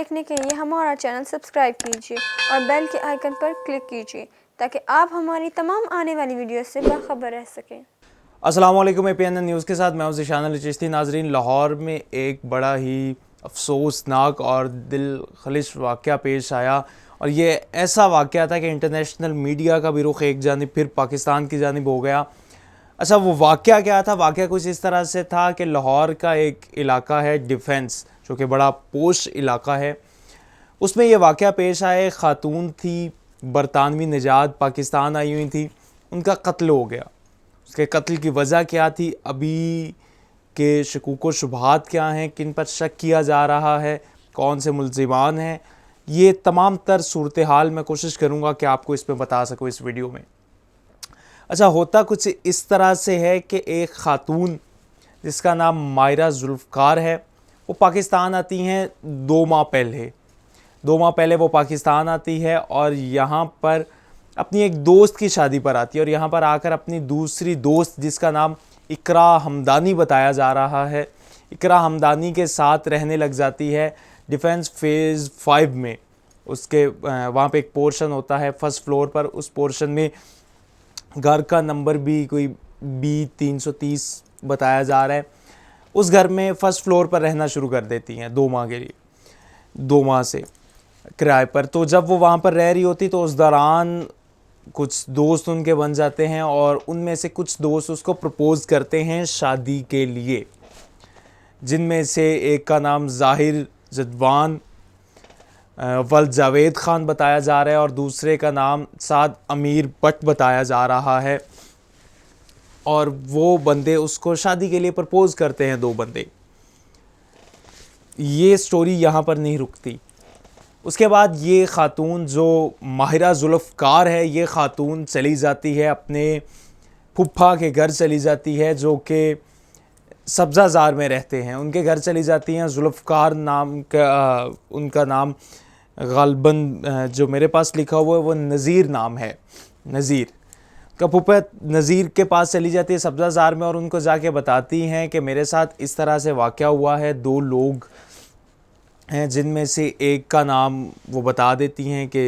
देखने के लिए हमारा चैनल सब्सक्राइब कीजिए और बेल के आइकन पर क्लिक कीजिए ताकि आप हमारी तमाम आने वाली वीडियो से बाखबर रह सकें। अस्सलाम वालेकुम, APNN न्यूज़ के साथ मैं हूं ज़ीशान अली चिश्ती। नाजरीन, लाहौर में एक बड़ा ही अफसोसनाक और दिल खलिश वाक़या पेश आया और ये ऐसा वाक़या था कि इंटरनेशनल मीडिया का भी रुख एक जानिब फिर पाकिस्तान की जानिब हो गया। अच्छा, वो वाक़या क्या था? वाक़या कुछ इस तरह से था कि लाहौर का एक इलाका है डिफेंस, जो कि बड़ा पोश इलाका है। उसमें ये वाक़या पेश आया, एक ख़ातून थी, बरतानवी निजात, पाकिस्तान आई हुई थी, उनका कत्ल हो गया। उसके कत्ल की वजह क्या थी, अभी के शकूक व शुबहात क्या हैं, किन पर शक किया जा रहा है, कौन से मुल्ज़िमान हैं, ये तमाम तर सूरत हाल मैं कोशिश करूँगा कि आपको इसमें बता सकूँ इस वीडियो में। अच्छा, होता कुछ इस तरह से है कि एक ख़ातून जिसका नाम मायरा जुल्फ़कार है, वो पाकिस्तान आती हैं 2 माह पहले। 2 माह पहले वो पाकिस्तान आती है और यहाँ पर अपनी एक दोस्त की शादी पर आती है और यहाँ पर आकर अपनी दूसरी दोस्त, जिसका नाम इकरा हमदानी बताया जा रहा है, इकरा हमदानी के साथ रहने लग जाती है डिफेंस फ़ेज़ 5 में। उसके वहाँ पे एक पोर्शन होता है फर्स्ट फ्लोर पर, उस पोर्शन में घर का नंबर भी कोई B330 बताया जा रहा है। उस घर में फ़र्स्ट फ्लोर पर रहना शुरू कर देती हैं 2 माह के लिए, 2 माह से किराए पर। तो जब वो वहाँ पर रह रही होती तो उस दौरान कुछ दोस्त उनके बन जाते हैं और उनमें से कुछ दोस्त उसको प्रपोज़ करते हैं शादी के लिए, जिनमें से एक का नाम ज़ाहिर जदवान वल्द जावेद ख़ान बताया जा रहा है और दूसरे का नाम साद अमीर भट्ट बताया जा रहा है। और वो बंदे उसको शादी के लिए प्रपोज़ करते हैं, 2 बंदे। ये स्टोरी यहाँ पर नहीं रुकती। उसके बाद ये ख़ातून जो माहिरा जुल्फ़कार है, ये ख़ातून चली जाती है अपने फुफ्फा के घर चली जाती है, जो कि सब्ज़ाज़ार में रहते हैं। उनके घर चली जाती हैं। जुल्फ़कार नाम का उनका नाम ग़ालिबन जो मेरे पास लिखा हुआ है वो नज़ीर नाम है। नज़ीर का फुफ्फा नज़ीर के पास चली जाती है सब्ज़ाज़ार में और उनको जाके बताती हैं कि मेरे साथ इस तरह से वाक़या हुआ है। 2 लोग हैं, जिनमें से एक का नाम वो बता देती हैं कि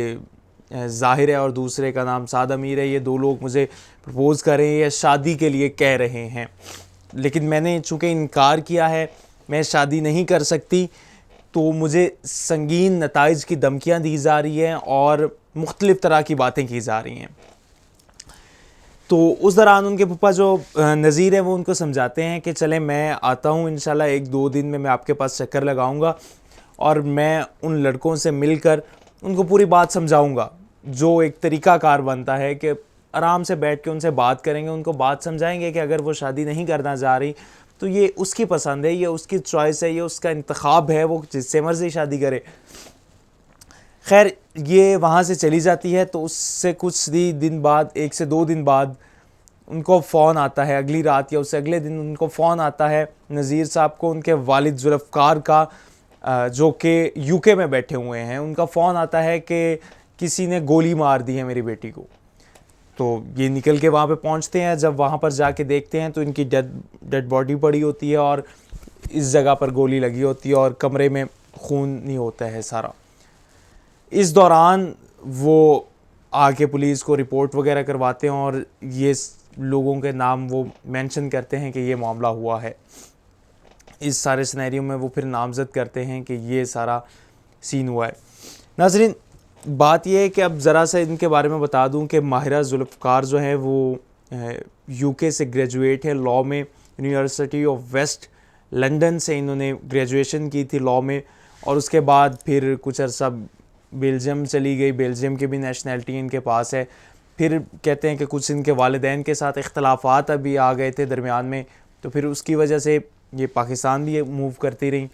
ज़ाहिर है और दूसरे का नाम साद अमीर है। ये 2 लोग मुझे प्रपोज़ कर रहे हैं या शादी के लिए कह रहे हैं, लेकिन मैंने चूँकि इनकार किया है, मैं शादी नहीं कर सकती, तो मुझे संगीन नताइज की धमकियाँ दी जा रही हैं और मुख्तलिफ़ तरह की बातें की जा रही हैं। तो उस दौरान उनके पप्पा जो नज़ीर है वो उनको समझाते हैं कि चलें, मैं आता हूँ इंशाल्लाह 1-2 दिन में मैं आपके पास चक्कर लगाऊंगा और मैं उन लड़कों से मिलकर उनको पूरी बात समझाऊंगा, जो एक तरीक़ाकार बनता है कि आराम से बैठ के उनसे बात करेंगे, उनको बात समझाएंगे कि अगर वो शादी नहीं करना चाह रही तो ये उसकी पसंद है, ये उसकी चॉइस है, ये उसका इंतखाब है, वो जिससे मर्ज़ी शादी करे। खैर, ये वहाँ से चली जाती है तो उससे कुछ ही दिन बाद, 1 से 2 दिन बाद उनको फ़ोन आता है, अगली रात या उससे अगले दिन उनको फ़ोन आता है नज़ीर साहब को, उनके वालिद जुल्फ़कार का, जो कि UK में बैठे हुए हैं। उनका फ़ोन आता है कि किसी ने गोली मार दी है मेरी बेटी को। तो ये निकल के वहाँ पे पहुँचते हैं। जब वहाँ पर जाके देखते हैं तो इनकी डेड बॉडी पड़ी होती है और इस जगह पर गोली लगी होती है और कमरे में खून नहीं होता है सारा। इस दौरान वो आके पुलिस को रिपोर्ट वगैरह करवाते हैं और ये लोगों के नाम वो मेंशन करते हैं कि ये मामला हुआ है। इस सारे सिनेरियो में वो फिर नामज़द करते हैं कि ये सारा सीन हुआ है। नाज़रीन, बात यह है कि अब ज़रा सा इनके बारे में बता दूं कि माहिरा जुल्फ़कार जो है वो UK से ग्रेजुएट है लॉ में, यूनिवर्सिटी ऑफ वेस्ट लंदन से इन्होंने ग्रेजुएशन की थी लॉ में, और उसके बाद फिर कुछ अर्सा बेल्जियम चली गई, बेल्जियम की भी नेशनैलिटी इनके पास है। फिर कहते हैं कि कुछ इनके वालिदैन के साथ इख्तलाफात अभी आ गए थे दरमियान में, तो फिर उसकी वजह से ये पाकिस्तान भी मूव करती रही।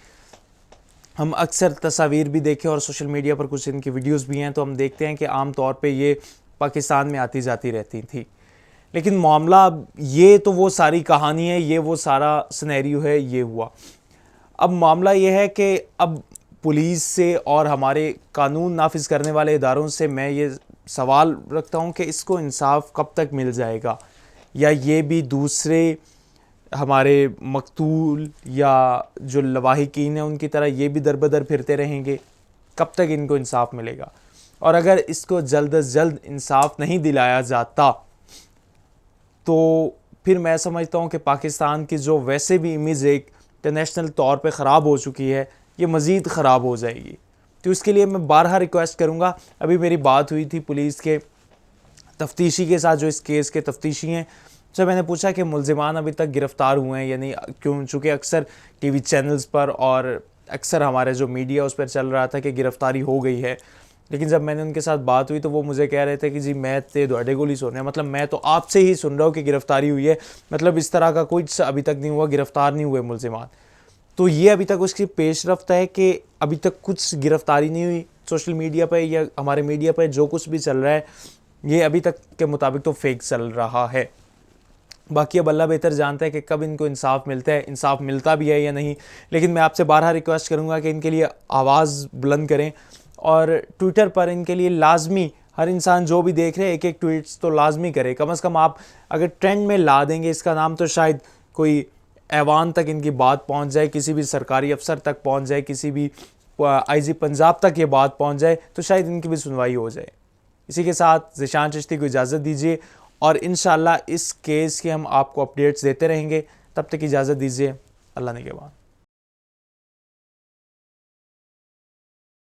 हम अक्सर तस्वीर भी देखे और सोशल मीडिया पर कुछ इनकी वीडियोस भी हैं, तो हम देखते हैं कि आम तौर पे ये पाकिस्तान में आती जाती रहती थी। लेकिन मामला ये तो वो सारी कहानी है, ये वो सारा सिनेरियो है, ये हुआ। अब मामला ये है कि अब पुलिस से और हमारे कानून नाफिज करने वाले इदारों से मैं ये सवाल रखता हूँ कि इसको इंसाफ कब तक मिल जाएगा, या ये भी दूसरे हमारे मकतूल या जो लवाहिकीन हैं उनकी तरह ये भी दर बदर फिरते रहेंगे। कब तक इनको इंसाफ मिलेगा। और अगर इसको जल्द अज जल्द इंसाफ नहीं दिलाया जाता तो फिर मैं समझता हूँ कि पाकिस्तान की जो वैसे भी इमेज एक इंटरनेशनल तौर पे ख़राब हो चुकी है, ये मज़ीद ख़राब हो जाएगी। तो इसके लिए मैं बारहा रिक्वेस्ट करूँगा। अभी मेरी बात हुई थी पुलिस के तफ्तीशी के साथ, जो इस केस के तफ्तीशी हैं, से मैंने पूछा कि मुलजिमान अभी तक गिरफ़्तार हुए हैं या नहीं, क्यों, चूँकि अक्सर टीवी चैनल्स पर और अक्सर हमारे जो मीडिया उस पर चल रहा था कि गिरफ़्तारी हो गई है। लेकिन जब मैंने उनके साथ बात हुई तो वो मुझे कह रहे थे कि जी मैं ते दोड़े गोली सुन रहे हैं, मतलब मैं तो आपसे ही सुन रहा हूँ कि गिरफ़्तारी हुई है, मतलब इस तरह का कुछ अभी तक नहीं हुआ, गिरफ़्तार नहीं हुए मुलजिमान। तो ये अभी तक उसकी पेशरफ्त है कि अभी तक कुछ गिरफ़्तारी नहीं हुई। सोशल मीडिया पर या हमारे मीडिया पर जो कुछ भी चल रहा है ये अभी तक के मुताबिक तो फेक चल रहा है। बाकी अब अल्लाह बेहतर जानता है कि कब इनको इंसाफ मिलता है, इंसाफ मिलता भी है या नहीं। लेकिन मैं आपसे बारहा रिक्वेस्ट करूँगा कि इनके लिए आवाज़ बुलंद करें और ट्विटर पर इनके लिए लाजमी हर इंसान जो भी देख रहे हैं एक एक ट्वीट्स तो लाजमी करे। कम से कम आप अगर ट्रेंड में ला देंगे इसका नाम तो शायद कोई ऐवान तक इनकी बात पहुंच जाए, किसी भी सरकारी अफसर तक पहुंच जाए, किसी भी आईजी पंजाब तक ये बात पहुंच जाए तो शायद इनकी भी सुनवाई हो जाए। इसी के साथ ज़िशान चिश्ती को इजाज़त दीजिए और इंशाल्लाह इस केस के हम आपको अपडेट्स देते रहेंगे। तब तक इजाज़त दीजिए। अल्लाह ने के बाद।